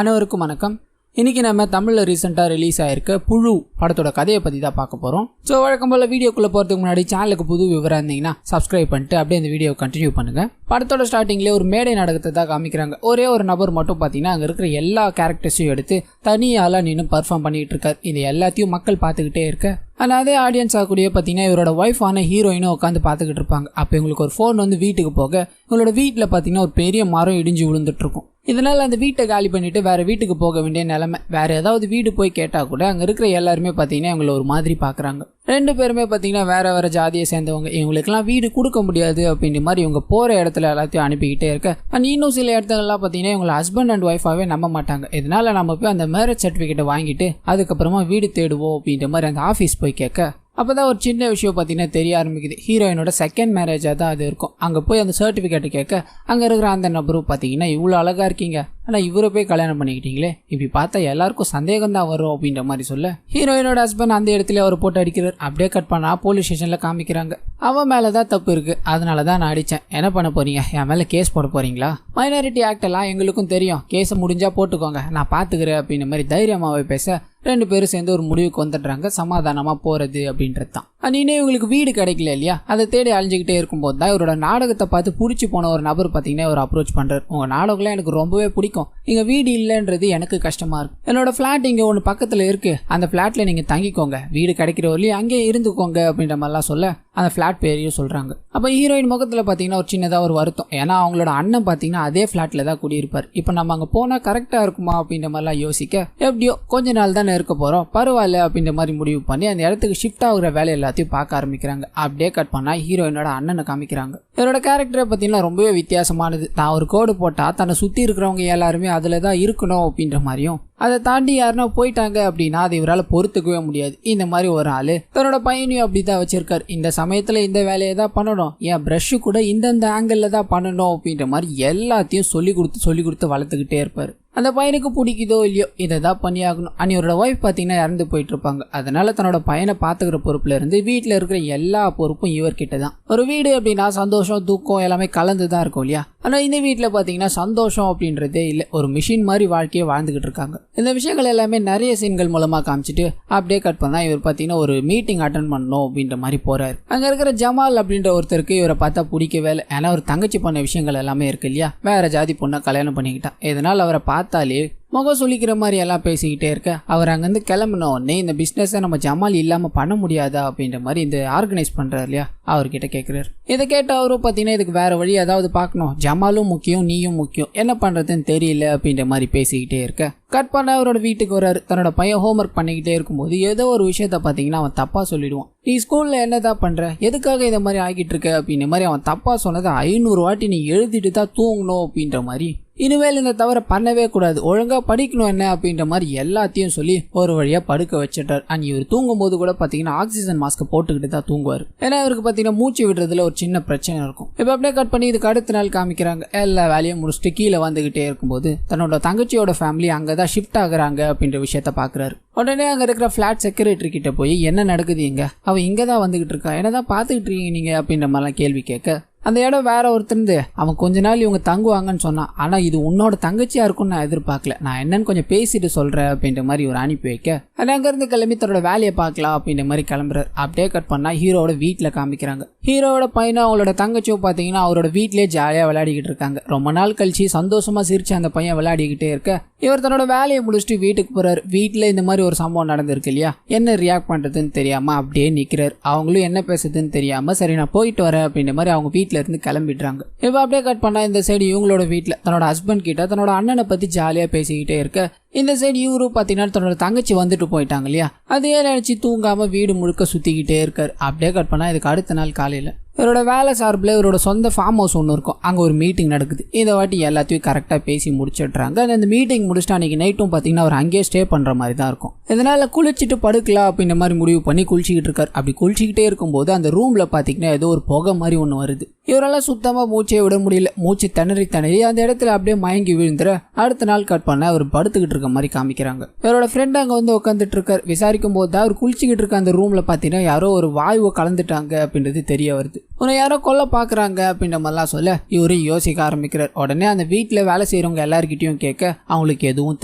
அனைவருக்கும் வணக்கம். இன்னைக்கு நம்ம தமிழில் ரீசெண்டாக ரிலீஸ் ஆயிருக்க புழு படத்தோட கதையை பற்றி தான் பார்க்க போகிறோம். ஸோ வழக்கம் போல் வீடியோக்குள்ளே போகிறதுக்கு முன்னாடி சேனலுக்கு புது விவரம் இருந்தீங்கன்னா சப்ஸ்கிரைப் பண்ணிட்டு அப்படியே இந்த வீடியோ கண்டினியூ பண்ணுங்கள். படத்தோட ஸ்டார்டிங்லேயே ஒரு மேடை நாடகத்தை தான் காமிக்கிறாங்க. ஒரே ஒரு நபர் மட்டும் பார்த்தீங்கன்னா அங்கே இருக்கிற எல்லா கேரக்டர்ஸையும் எடுத்து தனியாலாம் நின்று பர்ஃபார்ம் பண்ணிகிட்டு இருக்கார். இது எல்லாத்தையும் மக்கள் பார்த்துக்கிட்டே இருக்க ஆனால் அதே ஆடியன்ஸ் ஆகக்கூடிய பார்த்தீங்கன்னா இவரோட ஒய்ஃபான ஹீரோயினும் உட்காந்து பார்த்துக்கிட்டு இருப்பாங்க. அப்போ இவங்களுக்கு ஒரு ஃபோன் வந்து வீட்டுக்கு போக இவங்களோட வீட்டில் பார்த்தீங்கன்னா ஒரு பெரிய மரம் இடிஞ்சு விழுந்துட்டு இருக்கும். இதனால் அந்த வீட்டை காலி பண்ணிவிட்டு வேறு வீட்டுக்கு போக வேண்டிய நிலைமை. வேறு ஏதாவது வீடு போய் கேட்டால் கூட அங்கே இருக்கிற எல்லாருமே பார்த்தீங்கன்னா இவங்களை ஒரு மாதிரி பார்க்குறாங்க. ரெண்டு பேருமே பார்த்தீங்கன்னா வேறு ஜாதியை சேர்ந்தவங்க. இவங்களுக்கெல்லாம் வீடு கொடுக்க முடியாது அப்படின்ற மாதிரி இவங்க போகிற இடத்துல எல்லாத்தையும் அனுப்பிக்கிட்டே இருக்க. அண்ட் இன்னும் சில இடத்துலலாம் பார்த்தீங்கன்னா இவங்களை ஹஸ்பண்ட் அண்ட் ஒய்ஃபாகவே நம்ப மாட்டாங்க. இதனால் நம்ம போய் அந்த மேரேஜ் சர்டிஃபிகேட்டை வாங்கிட்டு அதுக்கப்புறமா வீடு தேடுவோம் அப்படின்ற மாதிரி அந்த ஆஃபீஸ் போய் கேட்க அப்போதான் ஒரு சின்ன விஷயம் பார்த்தீங்கன்னா தெரிய ஆரம்பிக்குது. ஹீரோயினோட செகண்ட் மேரேஜாக தான் அது இருக்கும். அங்கே போய் அந்த சர்டிஃபிகேட்டை கேட்க அங்கே இருக்கிற அந்த நபரும் பார்த்தீங்கன்னா இவ்வளோ அழகாக இருக்கீங்க, ஆனால் இவரை போய் கல்யாணம் பண்ணிக்கிட்டீங்களே, இப்படி பார்த்தா எல்லாருக்கும் சந்தேகம் தான் வரும் அப்படின்ற மாதிரி சொல்ல ஹீரோயினோட ஹஸ்பண்ட் அந்த இடத்துல அவர் போட்டு அடிக்கிறார். அப்படியே கட் பண்ணா போலீஸ் ஸ்டேஷனில் காமிக்கிறாங்க. அவன் மேலே தான் தப்பு இருக்குது, அதனால தான் நான் அடித்தேன், என்ன பண்ண போறீங்க, என் மேலே கேஸ் போட போறீங்களா, மைனாரிட்டி ஆக்ட் எல்லாம் எங்களுக்கும் தெரியும், கேஸை முடிஞ்சா போட்டுக்கோங்க, நான் பார்த்துக்கிறேன் அப்படின்ற மாதிரி தைரியமாகவே பேச ரெண்டு பேரும் சேர்ந்து ஒரு முடிவுக்கு வந்துடுறாங்க. சமாதானமாக போகிறது அப்படின்றது தான். அன்னினே இவங்களுக்கு வீடு கிடைக்கல இல்லையா, அதை தேடி அழிஞ்சிக்கிட்டே இருக்கும்போது தான் இவரோட நாடகத்தை பார்த்து பிடிச்சி போன ஒரு நபர் பார்த்தீங்கன்னா ஒரு அப்ரோச் பண்ணுறாரு. உங்கள் நாடகம்லாம் எனக்கு ரொம்பவே பிடிக்கும், நீங்கள் வீடு இல்லைன்றது எனக்கு கஷ்டமாக இருக்கும், என்னோட ஃப்ளாட் இங்கே ஒன்று பக்கத்தில் இருக்குது, அந்த ஃப்ளாட்டில் நீங்கள் தங்கிக்கோங்க, வீடு கிடைக்கிற வரலையும் அங்கேயே இருந்துக்கோங்க அப்படின்ற மாதிரிலாம் சொல்ல அந்த ஃப்ளாட் பேரையும் சொல்கிறாங்க. அப்போ ஹீரோயின் முகத்தில் பார்த்தீங்கன்னா ஒரு சின்னதாக ஒரு வருத்தம். ஏன்னா அவங்களோட அண்ணன் பார்த்தீங்கன்னா அதே ஃப்ளாட்டில் தான் குடியிருப்பார். இப்போ நம்ம அங்கே போனால் கரெக்டாக இருக்குமா அப்படின்ற மாதிரிலாம் யோசிக்க எப்படியோ கொஞ்ச நாள் தானே இருக்க போகிறோம், பரவாயில்ல அப்படின்ற மாதிரி முடிவு பண்ணி அந்த இடத்துக்கு ஷிஃப்ட் ஆகுற வேலை எல்லாத்தையும் பார்க்க ஆரம்பிக்கிறாங்க. அப்படியே கட் பண்ணால் ஹீரோயினோட அண்ணனை காமிக்கிறாங்க. இவரோட கேரக்டரை பார்த்தீங்கன்னா ரொம்பவே வித்தியாசமானது. தான் ஒரு கோடு போட்டால் தன்னை சுற்றி இருக்கிறவங்க எல்லாருமே அதில் தான் இருக்கணும் அப்படின்ற மாதிரியும், அதை தாண்டி யாருன்னா போயிட்டாங்க அப்படின்னா அதை இவரால் பொறுத்துக்கவே முடியாது. இந்த மாதிரி ஒரு ஆள் தன்னோட பையனையும் அப்படி தான் வச்சிருக்காரு. இந்த சமயத்தில் இந்த வேலையை தான் பண்ணணும், என் ப்ரஷ்ஷு கூட இந்தந்த ஆங்கிளில் தான் பண்ணணும் அப்படின்ற மாதிரி எல்லாத்தையும் சொல்லி கொடுத்து வளர்த்துக்கிட்டே இருப்பார். அந்த பையனுக்கு பிடிக்குதோ இல்லையோ இதை தான் பண்ணியாகணும். அன்னியோட ஒய்ஃப் பார்த்தீங்கன்னா இறந்து போயிட்டு இருப்பாங்க. அதனால தன்னோட பையனை பார்த்துக்கிற பொறுப்புல இருந்து வீட்டில் இருக்கிற எல்லா பொறுப்பும் இவர்கிட்ட தான். ஒரு வீடு அப்படின்னா சந்தோஷம் தூக்கம் எல்லாமே கலந்து தான் இருக்கும் இல்லையா. ஆனால் இந்த வீட்டில் பார்த்தீங்கன்னா சந்தோஷம் அப்படின்றதே இல்லை, ஒரு மிஷின் மாதிரி வாழ்க்கையை வாழ்ந்துகிட்டு இருக்காங்க. இந்த விஷயங்கள் எல்லாமே நிறைய சீன்கள் மூலமாக காமிச்சிட்டு அப்படியே கட் பண்ணா இவர் பார்த்தீங்கன்னா ஒரு மீட்டிங் அட்டன் பண்ணணும் அப்படின்ற மாதிரி போறாரு. அங்கே இருக்கிற ஜமால் அப்படின்ற ஒருத்தருக்கு இவரை பார்த்தா பிடிக்கவே இல்லை. ஏன்னா ஒரு தங்கச்சி பண்ண விஷயங்கள் எல்லாமே இருக்கு இல்லையா, வேற ஜாதி பொண்ணை கல்யாணம் பண்ணிக்கிட்டா. இதனால் அவரை பார்த்தாலே முகம் சொல்லிக்கிற மாதிரி எல்லாம் பேசிக்கிட்டே இருக்க அவர் அங்கேருந்து கிளம்பின உடனே இந்த பிஸ்னஸை நம்ம ஜமால் இல்லாமல் பண்ண முடியாதா அப்படின்ற மாதிரி இந்த ஆர்கனைஸ் பண்ணுறாரு இல்லையா, அவர்கிட்ட கேட்குறாரு. இதை கேட்ட அவரும் பார்த்தீங்கன்னா இதுக்கு வேற வழி ஏதாவது பார்க்கணும், ஜமாலும் முக்கியம் நீயும் முக்கியம், என்ன பண்ணுறதுன்னு தெரியல அப்படின்ற மாதிரி பேசிக்கிட்டே இருக்க கட் பண்ண அவரோட வீட்டுக்கு வராரு. தன்னோட பையன் ஹோம்ஒர்க் பண்ணிக்கிட்டே இருக்கும்போது ஏதோ ஒரு விஷயத்த பார்த்தீங்கன்னா அவன் தப்பாக சொல்லிடுவான். நீ ஸ்கூலில் என்னதான் பண்ணுற, எதுக்காக இந்த மாதிரி ஆகிட்டு இருக்க அப்படின்ற மாதிரி அவன் தப்பாக சொன்னதை 500 வாட்டி நீ எழுதிட்டு தான் தூங்கணும் அப்படின்ற மாதிரி, இனிமேல் இந்த தவிர பண்ணவே கூடாது, ஒழுங்கா படிக்கணும் என்ன அப்படின்ற மாதிரி எல்லாத்தையும் சொல்லி ஒரு வழியா படுக்க வச்சிட்டார். அண்ட் இவர் தூங்கும் போது கூட பாத்தீங்கன்னா ஆக்சிஜன் மாஸ்க் போட்டுக்கிட்டு தான் தூங்குவார். ஏன்னா இவருக்கு பாத்தீங்கன்னா மூச்சு விடுறதுல ஒரு சின்ன பிரச்சனை இருக்கும். இப்ப அப்படியே கட் பண்ணி இதுக்கு அடுத்த நாள் காமிக்கிறாங்க. எல்லா வேலையும் முடிச்சுட்டு கீழே வந்துகிட்டே இருக்கும்போது தன்னோட தங்கச்சியோட ஃபேமிலி அங்கதான் ஷிஃப்ட் ஆகுறாங்க அப்படின்ற விஷயத்த பாக்குறாரு. உடனே அங்க இருக்கிற பிளாட் செக்ரட்டரி கிட்ட போய் என்ன நடக்குது, இங்க அவ இங்கதான் வந்துகிட்டு இருக்கா, என்னதான் பாத்துக்கிட்டு இருக்கீங்க நீங்க அப்படின்ற மாதிரிலாம் கேள்வி கேட்க அந்த இடம் வேற ஒருத்தருந்து அவன் கொஞ்ச நாள் இவங்க தங்குவாங்கன்னு சொன்னான். ஆனா இது உன்னோட தங்கச்சியா இருக்கும்னு நான் எதிர்பார்க்கல, நான் என்னன்னு கொஞ்சம் பேசிட்டு சொல்றேன் அப்படின்ற மாதிரி ஒரு அனுப்பி வைக்க அங்கிருந்து கிளம்பி தன்னோட வேலையை பார்க்கலாம் அப்படின்ற மாதிரி கிளம்புறாரு. அப்படியே கட் பண்ணா ஹீரோட வீட்டுல காமிக்கிறாங்க. ஹீரோட பையனும் அவங்களோட தங்கச்சியும் பாத்தீங்கன்னா அவரோட வீட்லயே ஜாலியா விளையாடிக்கிட்டு இருக்காங்க. ரொம்ப நாள் கழிச்சு சந்தோஷமா சிரிச்சு அந்த பையன் விளையாடிக்கிட்டே இருக்க இவர் தன்னோட வேலையை முடிச்சுட்டு வீட்டுக்கு போறாரு. வீட்டுல இந்த மாதிரி ஒரு சம்பவம் நடந்திருக்கு இல்லையா, என்ன ரியாக்ட் பண்றதுன்னு தெரியாம அப்படியே நிக்கிறாரு. அவங்களும் என்ன பேசுறதுன்னு தெரியாம சரி நான் போயிட்டு வரேன் அப்படின்ற மாதிரி அவங்க வீட்டுல இருந்து கிளம்பிடுறாங்க. இப்ப அப்படியே கட் பண்ணா இந்த சைடு இவங்களோட வீட்டுல தன்னோட ஹஸ்பண்ட் கிட்ட தன்னோட அண்ணனை பத்தி ஜாலியா பேசிக்கிட்டே இருக்க இந்த சைடு இவரும் பாத்தீங்கன்னா தன்னோட தங்கச்சி வந்துட்டு போயிட்டாங்க இல்லையா, அதையே நினைச்சு தூங்காம வீடு முழுக்க சுத்திக்கிட்டே இருக்காரு. அப்படியே கட் பண்ணா இதுக்கு அடுத்த நாள் காலையில இவரோட வேலை சார்பில் இவரோட சொந்த ஃபார்ம் ஹவுஸ் ஒன்று இருக்கும், அங்கே ஒரு மீட்டிங் நடக்குது. இந்த வாட்டி எல்லாத்தையும் கரெக்டாக பேசி முடிச்சிடுறாங்க. அந்த மீட்டிங் முடிச்சுட்டு அன்றைக்கி நைட்டும் பார்த்தீங்கன்னா அவர் அங்கேயே ஸ்டே பண்ணுற மாதிரி தான் இருக்கும். இதனால் குளிச்சுட்டு படுக்கலாம் அப்படின்ற மாதிரி முடிவு பண்ணி குளிச்சிக்கிட்டு இருக்கார். அப்படி குளிச்சிக்கிட்டே இருக்கும்போது அந்த ரூமில் பார்த்தீங்கன்னா ஏதோ ஒரு புகை மாதிரி ஒன்று வருது. இவரால் சுத்தமாக மூச்சே விட முடியல. மூச்சு திணறி அந்த இடத்துல அப்படியே மயங்கி விழுந்துற அடுத்த நாள் கட் பண்ண அவர் படுத்துக்கிட்டு இருக்க மாதிரி காமிக்கிறாங்க. இவரோட ஃப்ரெண்ட் அங்கே வந்து உட்காந்துட்டு இருக்கார். விசாரிக்கும் போது தான் அவர் குளிச்சுக்கிட்டு இருக்க அந்த ரூமில் பார்த்தீங்கன்னா யாரோ ஒரு வாயுவை கலந்துட்டாங்க அப்படின்றது தெரிய வருது. உன்னை யாரோ கொல்ல பாக்குறாங்க அப்படின்ற மாதிரிலாம் சொல்ல இவரும் யோசிக்க ஆரம்பிக்கிறார். உடனே அந்த வீட்டுல வேலை செய்யறவங்க எல்லார்கிட்டயும் கேட்க அவங்களுக்கு எதுவும்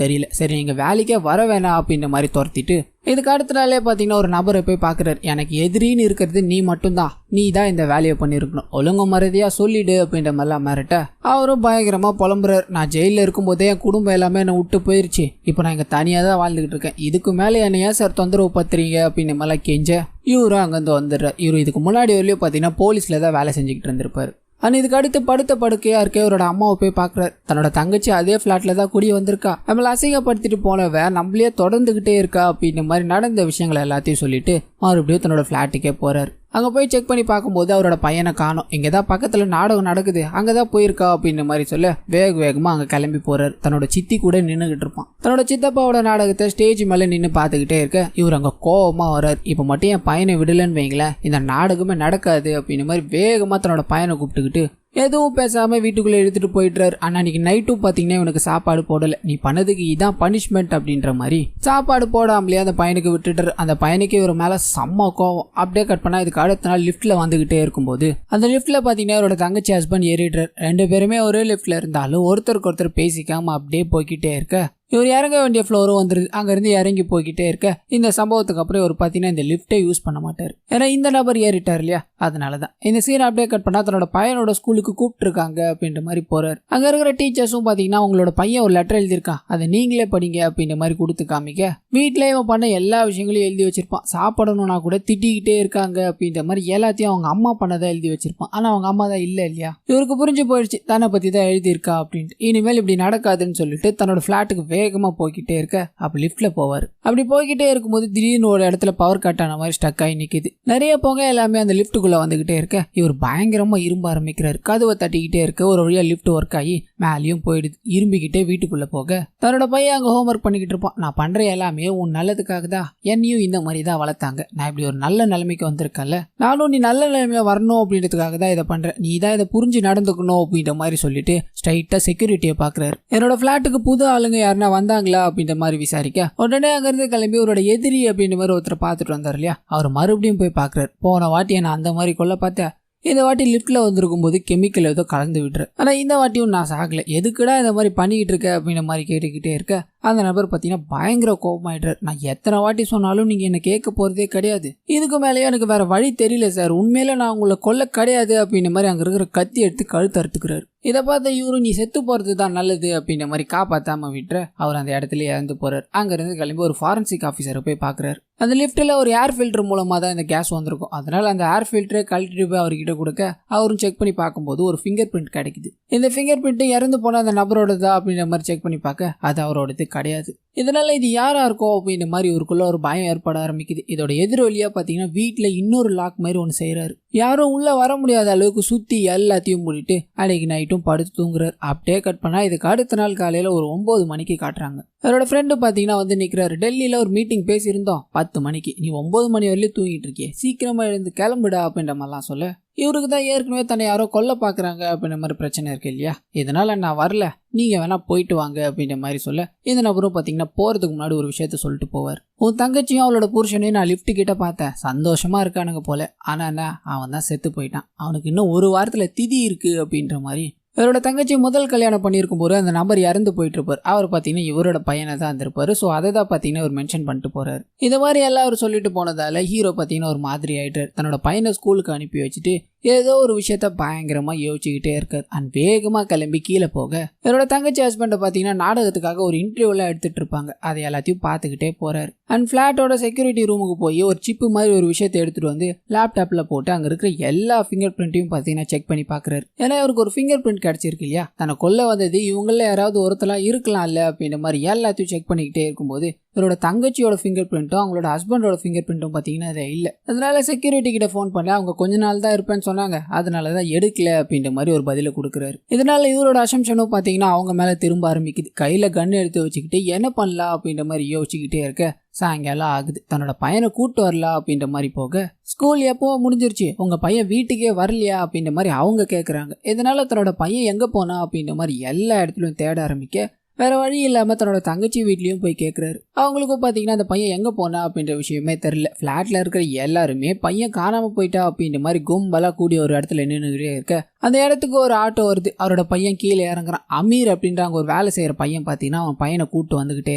தெரியல. சரி நீங்க வேலைக்கே வர வேணாம் அப்படின்ற மாதிரி துரத்திட்டு இதுக்கு அடுத்த நாளே பார்த்தீங்கன்னா ஒரு நபரை போய் பார்க்குறாரு. எனக்கு எதிரின்னு இருக்கிறது நீ மட்டும்தான், நீ தான் இந்த வேலையை பண்ணியிருக்கணும், ஒழுங்கு மரியாதையாக சொல்லிடு அப்படின்ற மாதிரிலாம் மிரட்ட அவரும் பயங்கரமாக புலம்புறாரு. நான் ஜெயிலில் இருக்கும்போதே என் குடும்பம் எல்லாமே என்னை விட்டு போயிடுச்சு, இப்போ நான் இங்கே தனியாக தான் வாழ்ந்துக்கிட்டு இருக்கேன், இதுக்கு மேலே என்னை ஏன் சார் தொந்தரவு பத்துறீங்க அப்படின்ற மாதிரிலாம் கெஞ்ச இவரும் அங்கேருந்து வந்துடுறார். இவர் இதுக்கு முன்னாடி வரலையும் பார்த்தீங்கன்னா போலீஸில் தான் வேலை செஞ்சுக்கிட்டு இருந்திருப்பாரு. ஆனால் இதுக்கு அடுத்து படுத்த படுக்கையா இருக்கே அவரோட அம்மாவை போய் பார்க்குறாரு. தன்னோட தங்கச்சி அதே ஃப்ளாட்டில் தான் குடி வந்திருக்கா, நம்மளை அசிங்கப்படுத்திட்டு போனவ நம்மளே தொடர்ந்துக்கிட்டே இருக்கா அப்படின்ற மாதிரி நடந்த விஷயங்களை எல்லாத்தையும் சொல்லிட்டு மறுபடியும் தன்னோட ஃப்ளாட்டுக்கே போகிறாரு. அங்கே போய் செக் பண்ணி பார்க்கும்போது அவரோட பையனை காணோம். இங்கே தான் பக்கத்தில் நாடகம் நடக்குது, அங்கே தான் போயிருக்கா அப்படின்ற மாதிரி சொல்ல வேகமாக அங்கே கிளம்பி போகிறார். தன்னோட சித்தி கூட நின்றுக்கிட்டு இருப்பான். தன்னோட சித்தப்பாவோட நாடகத்தை ஸ்டேஜ் மேலே நின்று பார்த்துக்கிட்டே இருக்க இவர் அங்கே கோவமாக வர்றார். இப்போ மட்டும் என் பையனை விடலன்னு வைங்களேன், இந்த நாடகமே நடக்காது அப்படின்ற மாதிரி வேகமாக தன்னோட பையனை கூப்பிட்டுக்கிட்டு எதுவும் பேசாமல் வீட்டுக்குள்ளே எடுத்துகிட்டு போயிட்டுறாரு. ஆனால் அன்றைக்கி நைட்டும் பார்த்தீங்கன்னா இவனுக்கு சாப்பாடு போடலை, நீ பண்ணதுக்கு இதான் பனிஷ்மெண்ட் அப்படின்ற மாதிரி சாப்பாடு போடாமலேயே அந்த பையனுக்கு விட்டுட்டாரு. அந்த பையனுக்கு இவர் மேலே செம்ம கோவம். அப்படியே கட் பண்ணால் இதுக்கு அடுத்த நாள் லிஃப்ட்டில் வந்துக்கிட்டே இருக்கும்போது அந்த லிஃப்ட்டில் பார்த்தீங்கன்னா அவரோட தங்கச்சி ஹஸ்பண்ட் ஏறிடுறாரு. ரெண்டு பேருமே ஒரே லிஃப்ட்டில் இருந்தாலும் ஒருத்தருக்கு ஒருத்தர் பேசிக்காமல் அப்படியே போய்கிட்டே இருக்க இவர் இறங்க வேண்டிய ஃப்ளோரும் வந்துருது. அங்கேருந்து இறங்கி போய்கிட்டே இருக்க இந்த சம்பவத்துக்கு அப்புறம் இவர் பார்த்தீங்கன்னா இந்த லிஃப்ட்டை யூஸ் பண்ண மாட்டார். ஏன்னா இந்த நபர் ஏறிட்டார் இல்லையா, அதனால தான் இந்த சீன் அப்படியே கட் பண்ணால் தன்னோட பையனோட ஸ்கூலுக்கு கூப்பிட்டுருக்காங்க அப்படின்ற மாதிரி போகிறார். அங்கே இருக்கிற டீச்சர்ஸும் பார்த்தீங்கன்னா உங்களோட பையன் ஒரு லெட்டர் எழுதியிருக்கான், அதை நீங்களே படிங்க அப்படின்ற மாதிரி கொடுத்து காமிக்க வீட்டில் இவன் பண்ண எல்லா விஷயங்களையும் எழுதி வச்சிருப்பான். சாப்பிடணும்னா கூட திட்டிக்கிட்டே இருக்காங்க அப்படின்ற மாதிரி எல்லாத்தையும் அவங்க அம்மா பண்ணதான் எழுதி வச்சிருப்பான். ஆனால் அவங்க அம்மா தான் இல்லை இல்லையா. இவருக்கு புரிஞ்சு போயிடுச்சு தன்னை பற்றி தான் எழுதியிருக்கா அப்படின்ட்டு. இனிமேல் இப்படி நடக்காதுன்னு சொல்லிட்டு தன்னோட ஃப்ளாட்டுக்கு வேகமாக போய்கிட்டே இருக்க அப்போ லிஃப்ட்டில் போவார். அப்படி போய்கிட்டே இருக்கும்போது திடீர்னு ஒரு இடத்துல பவர் கட் ஆன மாதிரி ஸ்டக் ஆகி நிற்கிது. நிறைய புகை எல்லாமே அந்த லிஃப்ட்டுக்குள்ளே வந்துக்கிட்டே இருக்க இவர் பயங்கரமாக இரும்ப ஆரம்பிக்கிறார். கதவை தட்டிக்கிட்டே இருக்க ஒரு வழியாக லிஃப்ட் ஒர்க் ஆகி மேலேயும் போயிடுது. இரும்பிக்கிட்டே வீட்டுக்குள்ளே போக தன்னோட பையன் அங்கே ஹோம்ஒர்க் பண்ணிக்கிட்டு இருப்பான். நான் பண்ணுற எல்லாமே உன் நல்லதுக்காக தான், என்னையும் இந்த மாதிரி தான் வளர்த்தாங்க, நான் இப்படி ஒரு நல்ல நிலைமைக்கு வந்திருக்கேன்ல, நானும் நீ நல்ல நிலைமையில வரணும் அப்படின்றதுக்காக தான் இதை பண்ணுறேன், நீ தான் இதை புரிஞ்சு நடந்துக்கணும் அப்படின்ற மாதிரி சொல்லிட்டு ஸ்ட்ரைட்டாக செக்யூரிட்டியை பார்க்குறாரு. என்னோட ஃப்ளாட்டுக்கு புது ஆளுங்க யாருன்னா வந்தாங்களா அப்படின்ற மாதிரி விசாரிக்க உடனே அங்கிருந்து கிளம்பி அவரோட எதிரி அப்படின்ற மாதிரி ஒருத்தரை பார்த்துட்டு வந்தார் இல்லையா, அவர் மறுபடியும் போய் பார்க்குறாரு. போன வாட்டி என்ன அந்த மாதிரி கொல்ல பார்த்தேன், இந்த வாட்டி லிஃப்ட்டில் வந்திருக்கும் போது கெமிக்கல் ஏதோ கலந்து விட்டுரு, ஆனால் இந்த வாட்டியும் நான் சாகலை, எதுக்குடா இந்த மாதிரி பண்ணிக்கிட்டு இருக்க அப்படின்ற மாதிரி கேட்டுக்கிட்டே இருக்க அந்த நபர் பார்த்தீங்கன்னா பயங்கர கோபமாயிடுறாரு. நான் எத்தனை வாட்டி சொன்னாலும் நீங்கள் என்னை கேட்க போகிறதே கிடையாது, இதுக்கு மேலேயே எனக்கு வேற வழி தெரியல சார், உண்மையில நான் உங்களை கொல்ல கிடையாது அப்படின்ற மாதிரி அங்கே இருக்கிற கத்தி எடுத்து கழுத்து அறுத்துக்கிறாரு. இதை பார்த்த இவரும் நீ செத்து போகிறது தான் நல்லது அப்படின்ற மாதிரி காப்பாற்றாமல் விட்டுற அவர் அந்த இடத்துல இறந்து போகிறார். அங்கேருந்து கிளம்பி ஒரு ஃபாரன்சிக் ஆஃபீஸரை போய் பார்க்குறாரு. அந்த லிஃப்ட்டில் ஒரு ஏர் ஃபில்டர் மூலமாக தான் இந்த கேஸ் வந்திருக்கும். அதனால் அந்த ஏர் ஃபில்டரை கழட்டிட்டு போய் அவர்கிட்ட கொடுக்க அவரும் செக் பண்ணி பார்க்கும்போது ஒரு ஃபிங்கர் பிரிண்ட் கிடைக்குது. இந்த ஃபிங்கர் பிரிண்ட்டு இறந்து போன அந்த நபரோடதா அப்படின்ற மாதிரி செக் பண்ணி பார்க்க அது அவரோடது கிடையாது. இதனால இது யாரா இருக்கும் அப்படின்ற மாதிரி இவருக்குள்ள ஒரு பயம் ஏற்பட ஆரம்பிக்குது. இதோட எதிர் வழியா பார்த்தீங்கன்னா வீட்டில் இன்னொரு லாக் மாதிரி ஒன்று செய்கிறாரு. யாரும் உள்ள வர முடியாத அளவுக்கு சுற்றி எல்லாத்தையும் மூடிட்டு அன்னைக்கு நைட்டும் படுத்து தூங்குறாரு. அப்படியே கட் பண்ணால் இதுக்கு அடுத்த நாள் காலையில் ஒரு 9 மணிக்கு காட்டுறாங்க. அவரோட ஃப்ரெண்டு பார்த்தீங்கன்னா வந்து நிற்கிறாரு. டெல்லியில் ஒரு மீட்டிங் பேசியிருந்தோம் 10 மணிக்கு, நீ 9 மணி வரையிலும் தூங்கிட்டு இருக்கியே, சீக்கிரமாக எழுந்து கிளம்புடா அப்படின்ற மாதிரிலாம் சொல்ல இவருக்கு தான் ஏற்கனவே தன்னை யாரோ கொல்ல பார்க்குறாங்க அப்படின்ற மாதிரி பிரச்சனை இருக்கு இல்லையா, இதனால நான் வரல, நீங்கள் வேணா போயிட்டு வாங்க அப்படின்ற மாதிரி சொல்ல இந்த நபரும் பார்த்தீங்கன்னா போகிறதுக்கு முன்னாடி ஒரு விஷயத்த சொல்லிட்டு போவார். உன் தங்கச்சியும் அவளோட புருஷனையும் நான் லிஃப்ட் கிட்ட பார்த்தேன், சந்தோஷமாக இருக்கானுங்க போல, ஆனால் என்ன அவன் தான் செத்து போயிட்டான், அவனுக்கு இன்னும் ஒரு வாரத்தில் திதி இருக்குது அப்படின்ற மாதிரி. இவரோட தங்கச்சி முதல் கல்யாணம் பண்ணியிருக்கும் போது அந்த நபர் இறந்து போயிட்டு இருப்பார். அவர் பார்த்தீங்கன்னா இவரோட பையனை தான் இருந்திருப்பாரு. ஸோ அதை தான் பார்த்தீங்கன்னா அவர் மென்ஷன் பண்ணிட்டு போறாரு. இந்த மாதிரி எல்லாம் அவர் சொல்லிட்டு போனதால ஹீரோ பார்த்தீங்கன்னா ஒரு மாதிரி ஆயிட்டார். தன்னோட பையனை ஸ்கூலுக்கு அனுப்பி வச்சுட்டு ஏதோ ஒரு விஷயத்த பயங்கரமா யோசிச்சுக்கிட்டே இருக்கார். அண்ட் வேகமா கிளம்பி கீழே போக இவரோட தங்கச்சி ஹஸ்பண்டை பார்த்தீங்கன்னா நாடகத்துக்காக ஒரு இன்டர்வியூலாம் எடுத்துட்டு இருப்பாங்க. அதை எல்லாத்தையும் பார்த்துக்கிட்டே போறாரு. அண்ட் ஃபிளாட்டோட செக்யூரிட்டி ரூமுக்கு போய் ஒரு சிப்பு மாதிரி ஒரு விஷயத்தை எடுத்துட்டு வந்து லேப்டாப்ல போட்டு அங்க இருக்கிற எல்லா ஃபிங்கர் பிரிண்ட்டையும் பார்த்தீங்கன்னா செக் பண்ணி பார்க்குறாரு. ஏன்னா இவருக்கு ஒரு ஃபிங்கர் பிரிண்ட் கிடைச்சிருக்கு இல்லையா, தன்னை கொல்ல வந்தது இவங்கள யாராவது ஒருத்தலா இருக்கலாம் இல்ல அப்படின்ற மாதிரி எல்லாத்தையும் செக் பண்ணிக்கிட்டே இருக்கும்போது இவரோட தங்கச்சியோட ஃபிங்கர் பிரிண்ட்டும் அவங்களோட ஹஸ்பண்டோட ஃபிங்கர் பிரிண்ட்டும் பார்த்தீங்கன்னா அதை இல்லை. அதனால செக்யூரிட்டி கிட்ட ஃபோன் பண்ண அவங்க கொஞ்ச நாள் தான் இருப்பேன்னு சொன்னாங்க, அதனால தான் எடுக்கல அப்படின்ற மாதிரி ஒரு பதிலை கொடுக்குறாரு. இதனால இவரோட அசம்ஷனும் பார்த்தீங்கன்னா அவங்க மேலே திரும்ப ஆரம்பிக்குது. கையில் கன் எடுத்து வச்சுக்கிட்டு என்ன பண்ணலாம் அப்படின்ற மாதிரி யோசிச்சுக்கிட்டே இருக்க சாயங்காலம் ஆகுது. தன்னோட பையனை கூட்டு வரலாம் அப்படின்ற மாதிரி போக ஸ்கூல் எப்போ முடிஞ்சிருச்சு, உங்க பையன் வீட்டுக்கே வரலையா அப்படின்ற மாதிரி அவங்க கேட்குறாங்க. இதனால தன்னோட பையன் எங்கே போனா அப்படின்ற மாதிரி எல்லா இடத்துலையும் தேட ஆரம்பிக்க வேற வழி இல்லாம தன்னோட தங்கச்சி வீட்லயும் போய் கேட்கிறாரு. அவங்களுக்கும் பாத்தீங்கன்னா அந்த பையன் எங்க போனா அப்படின்ற விஷயமே தெரியல. பிளாட்ல இருக்கிற எல்லாருமே பையன் காணாம போயிட்டா அப்படின்ற மாதிரி கும்பலா கூடி ஒரு இடத்துல நின்றுகிட்டே இருக்க அந்த இடத்துக்கு ஒரு ஆட்டோ வருது. அவரோட பையன் கீழே இறங்குறான். அமீர் அப்படின்ற அங்க ஒரு வேலை செய்யற பையன் பாத்தீங்கன்னா அவன் பையனை கூப்பிட்டு வந்துகிட்டே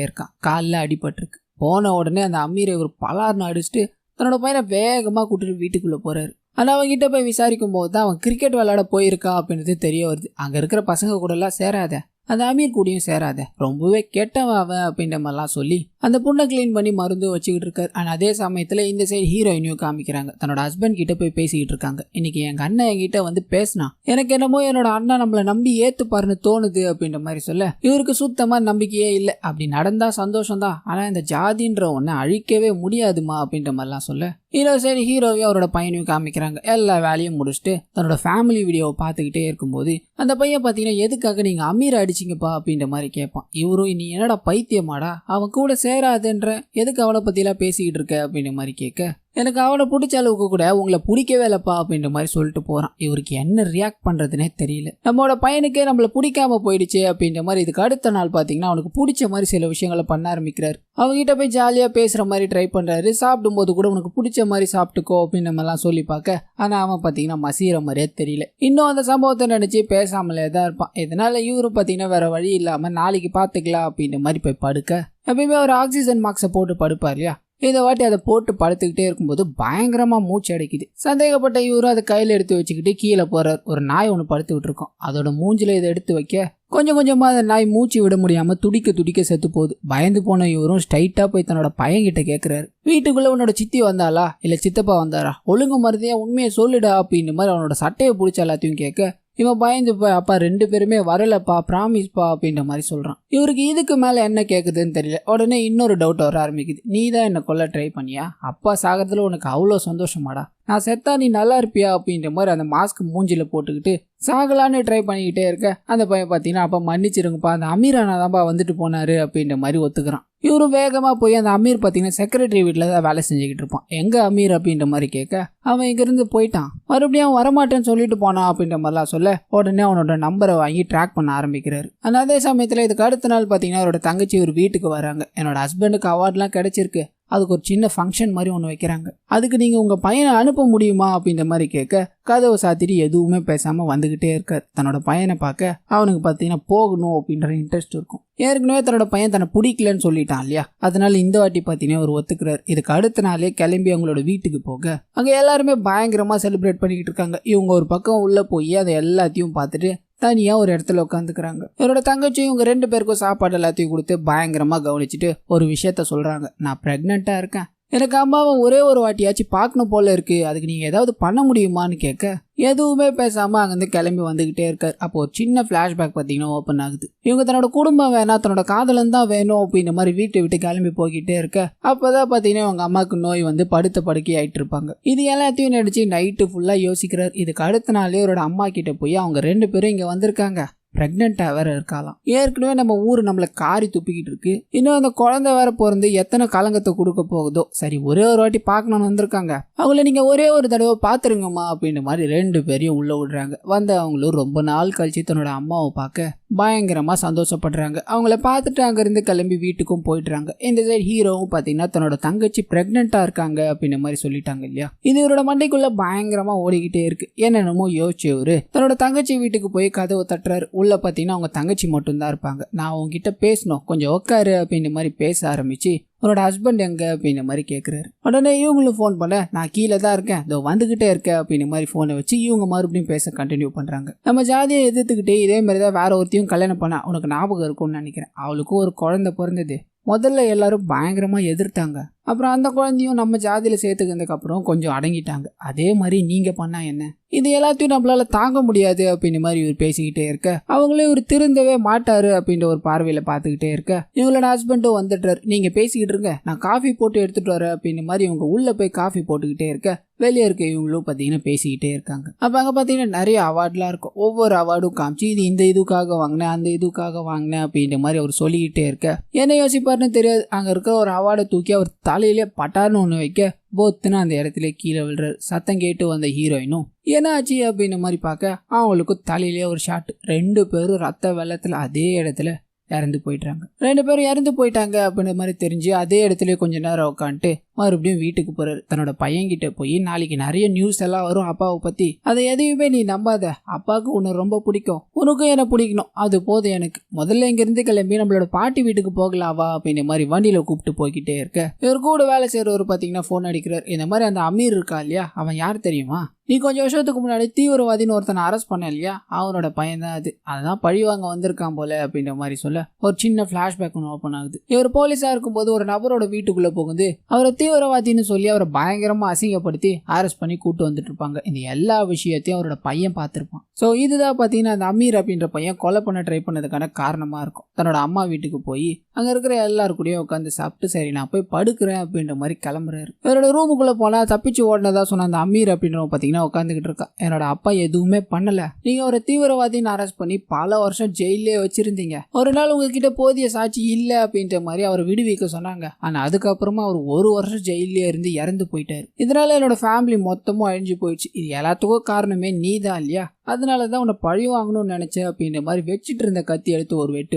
இருக்கான். காலில் அடிபட்டிருக்கு. போன உடனே அந்த அமீரை ஒரு பலார்னு அடிச்சுட்டு தன்னோட பையனை வேகமா கூட்டிட்டு வீட்டுக்குள்ள போறாரு. ஆனால் அவன்கிட்ட போய் விசாரிக்கும் போது தான் அவன் கிரிக்கெட் விளையாட போயிருக்கா அப்படின்றது தெரிய வருது. அங்கே இருக்கிற பசங்க கூட எல்லாம் சேராத, அந்த அமீர் கூடயும் சேராத, ரொம்பவே கெட்டவன் அவன் அப்படின்ற மாதிரிலாம் சொல்லி அந்த பொண்ணை கிளீன் பண்ணி மருந்து வச்சுக்கிட்டு இருக்காரு. ஆனால் அதே சமயத்தில் இந்த சைடு ஹீரோயினையும் காமிக்கிறாங்க. தன்னோட ஹஸ்பண்ட் கிட்ட போய் பேசிக்கிட்டு இருக்காங்க. இன்னைக்கு எங்கள் அண்ணன் என்கிட்ட வந்து பேசினா எனக்கு என்னமோ என்னோட அண்ணன் நம்மளை நம்பி ஏற்றுப்பாருன்னு தோணுது அப்படின்ற மாதிரி சொல்ல இவருக்கு சுத்தமாக நம்பிக்கையே இல்லை. அப்படி நடந்தா சந்தோஷம் தான், ஆனால் இந்த ஜாதின்ற ஒன்றை அழிக்கவே முடியாதுமா அப்படின்ற மாதிரிலாம் சொல்ல ஹீரோ சரி ஹீரோவையும் அவரோட பையனையும் காமிக்கிறாங்க. எல்லா வேலையும் முடிச்சுட்டு தன்னோட ஃபேமிலி வீடியோவை பார்த்துக்கிட்டே இருக்கும்போது அந்த பையன் பார்த்தீங்கன்னா எதுக்காக நீங்கள் அமீரை அடிச்சிங்கப்பா அப்படின்ற மாதிரி கேட்பான். இவரும் நீ என்னடா பைத்தியமாடா, அவன் கூட சேராதுன்ற, எதுக்கு அவனை பற்றிலாம் பேசிக்கிட்டு இருக்க அப்படின்ற மாதிரி கேட்க எனக்கு அவனை பிடிச்ச அளவுக்கு கூட உங்களை பிடிக்கவே இல்லப்பா அப்படின்ற மாதிரி சொல்லிட்டு போறான். இவருக்கு என்ன ரியாக்ட் பண்றதுனே தெரியல. நம்மளோட பையனுக்கே நம்மள பிடிக்காம போயிடுச்சு அப்படின்ற மாதிரி இதுக்கு அடுத்த நாள் பாத்தீங்கன்னா அவனுக்கு பிடிச்ச மாதிரி சில விஷயங்களை பண்ண ஆரம்பிக்கிறாரு. அவங்ககிட்ட போய் ஜாலியா பேசுற மாதிரி ட்ரை பண்றாரு. சாப்பிடும் போது கூட உனக்கு பிடிச்ச மாதிரி சாப்பிட்டுக்கோ அப்படின்னு மாதிரிலாம் சொல்லி பார்க்க ஆனா அவன் பாத்தீங்கன்னா மசீர மாதிரியே தெரியல. இன்னும் அந்த சம்பவத்தை நினைச்சு பேசாமலே தான் இருப்பான். இதனால இவரும் பாத்தீங்கன்னா வேற வழி இல்லாம நாளைக்கு பாத்துக்கலாம் அப்படின்ற மாதிரி போய் படுக்க எப்பயுமே ஒரு ஆக்சிஜன் மாஸ்கை போட்டு படுப்பார் இல்லையா, இந்த வாட்டி அதை போட்டு படுத்துக்கிட்டே இருக்கும்போது பயங்கரமா மூச்சு அடைக்குது. சந்தேகப்பட்ட இவரும் அதை கையில எடுத்து வச்சுக்கிட்டு கீழே போறார். ஒரு நாய் ஒன்று படுத்துக்கிட்டு இருக்கோம். அதோட மூஞ்சில இதை எடுத்து வைக்க கொஞ்சம் கொஞ்சமா அந்த நாய் மூச்சு விட முடியாம துடிக்க துடிக்க செத்து போகுது. பயந்து போன இவரும் ஸ்ட்ரைட்டா போய் தன்னோட பையன்கிட்ட கேட்கிறாரு, வீட்டுக்குள்ள உன்னோட சித்தி வந்தாளா இல்ல சித்தப்பா வந்தாரா, ஒழுங்கு மருந்தையா உண்மையை சொல்லுடா அப்படின்னு மாதிரி அவனோட சட்டையை பிடிச்ச எல்லாத்தையும் கேட்க இவன் பயந்து போய் அப்பா 2 பேருமே வரலப்பா ப்ராமிஸ்பா அப்படின்ற மாதிரி சொல்றான். இவருக்கு இதுக்கு மேல என்ன கேக்குதுன்னு தெரியல. உடனே இன்னொரு டவுட் வர ஆரம்பிக்குது. நீ தான் என்ன கொல்ல ட்ரை பண்ணியா, அப்பா சாகிறதுல உனக்கு அவ்வளோ சந்தோஷமாடா, நான் செத்தா நீ நல்லா இருப்பியா அப்படின்ற மாதிரி அந்த மாஸ்க் மூஞ்சில போட்டுக்கிட்டு சாகலான்னு ட்ரை பண்ணிக்கிட்டே இருக்க அந்த பையன் பார்த்தீங்கன்னா அப்பா மன்னிச்சிருங்கப்பா, அந்த அமீரானா தான்ப்பா வந்துட்டு போனாரு அப்படின்ற மாதிரி ஒத்துக்கிறான். இவரும் வேகமாக போய் அந்த அமீர் பார்த்தீங்கன்னா செக்ரட்டரி வீட்டில் தான் வேலை செஞ்சுக்கிட்டு இருப்பான். எங்கே அமீர் அப்படின்ற மாதிரி கேட்க அவன் இங்கேருந்து போயிட்டான், மறுபடியும் அவன் வரமாட்டேன்னு சொல்லிட்டு போனான் அப்படின்ற மாதிரிலாம் சொல்ல உடனே அவனோட நம்பரை வாங்கி ட்ராக் பண்ண ஆரம்பிக்கிறாரு. ஆனால் அதே சமயத்தில் இதுக்கு அடுத்த நாள் பார்த்தீங்கன்னா அவரோட தங்கச்சி ஒரு வீட்டுக்கு வராங்க. என்னோட ஹஸ்பண்டுக்கு அவார்ட்லாம் கிடைச்சிருக்கு, அதுக்கு ஒரு சின்ன ஃபங்க்ஷன் மாதிரி ஒன்று வைக்கிறாங்க, அதுக்கு நீங்கள் உங்கள் பையனை அனுப்ப முடியுமா அப்படின்ற மாதிரி கேட்க கதவை சாத்திட்டு எதுவுமே பேசாமல் வந்துக்கிட்டே இருக்கார். தன்னோட பையனை பார்க்க அவனுக்கு பார்த்தீங்கன்னா போகணும் அப்படின்ற இன்ட்ரெஸ்ட் இருக்கும். ஏற்கனவே தன்னோட பையன் தன்னை பிடிக்கலன்னு சொல்லிட்டான் இல்லையா, அதனால இந்த வாட்டி பார்த்தீங்கன்னா அவர் ஒத்துக்கிறார். இதுக்கு அடுத்த நாளே கிளம்பி அவங்களோட வீட்டுக்கு போக அங்கே எல்லாருமே பயங்கரமாக செலிப்ரேட் பண்ணிக்கிட்டு இருக்காங்க. இவங்க ஒரு பக்கம் உள்ளே போய் அதை எல்லாத்தையும் பார்த்துட்டு தனியாக ஒரு இடத்துல உட்காந்துக்கிறாங்க. இவரோட தங்கச்சியும் இவங்க 2 பேருக்கும் சாப்பாடு எல்லாத்தையும் கொடுத்து பயங்கரமாக கவனிச்சுட்டு ஒரு விஷயத்த சொல்கிறாங்க, நான் ப்ரெக்னெண்ட்டாக இருக்கேன், எனக்கு அம்மாவை ஒரே ஒரு வாட்டியாச்சும் பார்க்கணும் போல இருக்கு, அதுக்கு நீங்கள் ஏதாவது பண்ண முடியுமான்னு கேட்க எதுவுமே பேசாமல் அங்கேருந்து கிளம்பி வந்துக்கிட்டே இருக்கார். அப்போ ஒரு சின்ன ஃப்ளாஷ்பேக் பார்த்தீங்கன்னா ஓப்பன் ஆகுது. இவங்க தன்னோட குடும்பம் வேணா தன்னோட காதலன் தான் வேணும் அப்படின்ற மாதிரி வீட்டை விட்டு கிளம்பி போய்கிட்டே இருக்க அப்போதான் பார்த்தீங்கன்னா அவங்க அம்மாவுக்கு நோய் வந்து படுத்த படுக்கை ஆகிட்டு இருப்பாங்க. இது எல்லாத்தையும் நினச்சி நைட்டு ஃபுல்லாக யோசிக்கிறார். இதுக்கு அடுத்த நாளே அவரோட அம்மா கிட்ட போய் அவங்க 2 பேரும் இங்கே வந்திருக்காங்க, ப்ரெக்னெண்ட்டாக வேற இருக்கலாம், ஏற்கனவே நம்ம ஊர் நம்மளை காரி துப்பிக்கிட்டு இருக்கு, இன்னும் அந்த குழந்தை வேற பிறந்து எத்தனை கலங்கத்தை கொடுக்க போகுதோ, சரி ஒரே ஒரு வாட்டி பார்க்கணும்னு வந்திருக்காங்க, அவங்கள நீங்கள் ஒரே ஒரு தடவை பார்த்துருங்கம்மா அப்படின்ற மாதிரி 2 பேரையும் உள்ளே விடுறாங்க. வந்த அவங்களும் ரொம்ப நாள் கழிச்சு தன்னோட அம்மாவை பார்க்க பயங்கரமாக சந்தோஷப்படுறாங்க. அவங்கள பார்த்துட்டு அங்கேருந்து கிளம்பி வீட்டுக்கும் போயிடுறாங்க. இந்த சைடு ஹீரோவும் பார்த்தீங்கன்னா தன்னோட தங்கச்சி ப்ரெக்னெண்ட்டாக இருக்காங்க அப்படின்ற மாதிரி சொல்லிட்டாங்க இல்லையா, இது இவரோட மண்டைக்குள்ளே பயங்கரமாக ஓடிக்கிட்டே இருக்கு. என்னென்னமோ யோசிச்சு இவரு தன்னோட தங்கச்சி வீட்டுக்கு போய் கதவை தட்டுறாரு. உள்ள பார்த்தீங்கன்னா அவங்க தங்கச்சி மட்டும்தான் இருப்பாங்க. நான் உங்ககிட்ட பேசணும், கொஞ்சம் உட்காரு அப்படின்ற மாதிரி பேச ஆரம்பிச்சு உன்னோட ஹஸ்பண்ட் எங்க அப்படின்ற மாதிரி கேட்குறாரு. உடனே இவங்களும் ஃபோன் பண்ண நான் கீழே தான் இருக்கேன், இதோ வந்துகிட்டே இருக்கேன் அப்படின்ற மாதிரி ஃபோனை வச்சு இவங்க மறுபடியும் பேச கண்டினியூ பண்ணுறாங்க. நம்ம ஜாதியை எதிர்த்துக்கிட்டே இதே மாதிரி தான் வேற ஒருத்தையும் கல்யாணம் பண்ண உனக்கு ஞாபகம் இருக்கும்னு நினைக்கிறேன், அவளுக்கும் ஒரு குழந்தை பிறந்தது, முதல்ல எல்லாரும் பயங்கரமாக எதிர்த்தாங்க, அப்புறம் அந்த குழந்தையும் நம்ம ஜாதியில் சேர்த்துக்கிறதுக்கு அப்புறம் கொஞ்சம் அடங்கிட்டாங்க, அதே மாதிரி நீங்கள் பண்ணா என்ன, இது எல்லாத்தையும் நம்மளால தாங்க முடியாது அப்படின்ற மாதிரி இவர் பேசிக்கிட்டே இருக்க அவங்களே இவர் திருந்தவே மாட்டாரு அப்படின்ற ஒரு பார்வையில பார்த்துக்கிட்டே இருக்க இவங்களோட ஹஸ்பண்டும் வந்துடுறாரு. நீங்க பேசிக்கிட்டு இருங்க, நான் காஃபி போட்டு எடுத்துட்டு வரேன் அப்படின்ற மாதிரி இவங்க உள்ள போய் காஃபி போட்டுக்கிட்டே இருக்க வெளியே இருக்க இவங்களும் பார்த்தீங்கன்னா பேசிக்கிட்டே இருக்காங்க. அப்போ அங்கே பார்த்தீங்கன்னா நிறைய அவார்ட்லாம் இருக்கும். ஒவ்வொரு அவார்டும் காமிச்சு இது இந்த இதுக்காக வாங்கினேன் அந்த இதுக்காக வாங்கினேன் அப்படின்ற மாதிரி அவர் சொல்லிக்கிட்டே இருக்க என்ன யோசிப்பாருன்னு தெரியாது. அங்கே இருக்க ஒரு அவார்டை தூக்கி அவர் தலையிலே பட்டார்னு ஒன்று வைக்க போத்துன்னு அந்த இடத்துல கீழே விழுறாரு. சத்தம் கேட்டு வந்த ஹீரோயினும் என்ன ஆச்சு அப்படின்ற மாதிரி பார்க்க அவங்களுக்கும் தலையிலே ஒரு ஷாட். 2 பேரும் ரத்த வெள்ளத்தில் அதே இடத்துல இறந்து போயிட்டாங்க. 2 பேரும் இறந்து போயிட்டாங்க அப்படின்ற மாதிரி தெரிஞ்சு அதே இடத்துல கொஞ்ச நேரம் உட்காந்துட்டு மறுபடியும் வீட்டுக்கு போறாரு. தன்னோட பையன்கிட்ட போய் நாளைக்கு நிறைய நியூஸ் எல்லாம் வரும் அப்பாவை பத்தி, அதை எதையுமே நீ நம்பாத, அப்பாவுக்கு உன்னை ரொம்ப பிடிக்கும், உனக்கும் என்ன பிடிக்கணும், அது போதும் எனக்கு, முதல்ல இங்க இருந்து கிளம்பி நம்மளோட பாட்டி வீட்டுக்கு போகலாவா அப்படின்ற மாதிரி வண்டியில கூப்பிட்டு போய்கிட்டே இருக்க இவர் கூட வேலை செய்யறவர் பாத்தீங்கன்னா போன் அடிக்கிறார். இந்த மாதிரி அந்த அமீர் இருக்கா இல்லையா, அவன் யார் தெரியுமா, நீ கொஞ்சம் வருஷத்துக்கு முன்னாடி தீவிரவாதின்னு ஒருத்தனை அரெஸ்ட் பண்ண இல்லையா, அவனோட பையன் தான் அது, அதான் பழிவாங்க வந்திருக்கான் போல அப்படின்ற மாதிரி சொல்ல ஒரு சின்ன பிளாஷ்பேக் ஒன்று ஓப்பன் ஆகுது. இவர் போலீஸா இருக்கும்போது ஒரு நபரோட வீட்டுக்குள்ள போகுது, அவரை தீவிரவாதின்னு சொல்லி அவரை பயங்கரமா அசிங்கப்படுத்தி அரெஸ்ட் பண்ணி கூட்டு வந்துட்டு இருப்பாங்க. இந்த எல்லா விஷயத்தையும் அவரோட பையன் பார்த்திருப்பான். ஸோ இதுதான் பாத்தீங்கன்னா அந்த அமீர் அப்படின்ற பையன் கொலை பண்ண ட்ரை பண்ணதுக்கான காரணமா இருக்கும். தன்னோட அம்மா வீட்டுக்கு போய் அங்க இருக்கிற எல்லாரு கூடயும் உட்காந்து சாப்பிட்டு சரி நான் போய் படுக்கிறேன் அப்படின்ற மாதிரி கிளம்புறாரு. இவரோட ரூமுக்குள்ள போனா தப்பிச்சு ஓடினதா சொன்ன அந்த அமீர் அப்படின்றவங்க பாத்தீங்கன்னா உட்காந்துக்கிட்டு இருக்கா. என்னோட அப்பா எதுவுமே பண்ணல, நீங்க ஒரு தீவிரவாதின்னு அரெஸ்ட் பண்ணி பல வருஷம் ஜெயிலே வச்சிருந்தீங்க, ஒரு நாள் உங்ககிட்ட போதிய சாட்சி இல்ல அப்படின்ற மாதிரி அவர் விடுவிக்க சொன்னாங்க. ஆனா அதுக்கப்புறமா அவர் 1 வருஷம் ஜெயிலே இருந்து இறந்து போயிட்டாரு. இதனால என்னோட ஃபேமிலி மொத்தமும் அழிஞ்சு போயிடுச்சு, இது எல்லாத்துக்கும் காரணமே நீ தான் இல்லையா, அதனாலதான் உன்னை பழி வாங்கணும்னு நினைச்சேன் அப்படின்ற மாதிரி வச்சுட்டு இருந்த கத்தி எடுத்து ஒரு வெட்ட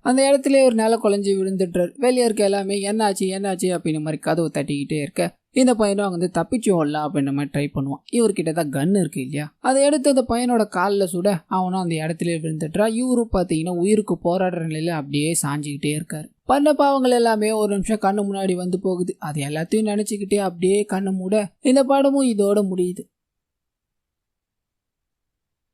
அந்த இடத்துல ஒரு நில குலைஞ்சு விழுந்துட்டாரு. வெளியே இருக்க எல்லாமே என்னாச்சு அப்படின்ற மாதிரி கதவு தட்டிக்கிட்டே இருக்க இந்த பையனும் அங்கே தப்பிச்சு ஓடலாம் அப்படின்ற மாதிரி ட்ரை பண்ணுவான். இவர்கிட்ட தான் கன் இருக்கு இல்லையா, அதை எடுத்து அந்த பையனோட காலில் சுட அவனும் அந்த இடத்துல விழுந்துட்டா. இவரும் பார்த்தீங்கன்னா உயிருக்கு போராடுற நிலையில அப்படியே சாஞ்சிக்கிட்டே இருக்காரு. பண்ண பாவங்கள் எல்லாமே ஒரு நிமிஷம் கண்ணு முன்னாடி வந்து போகுது. அது எல்லாத்தையும் நினைச்சுக்கிட்டே அப்படியே கண்ணு மூட இந்த படமும் இதோட முடியுது.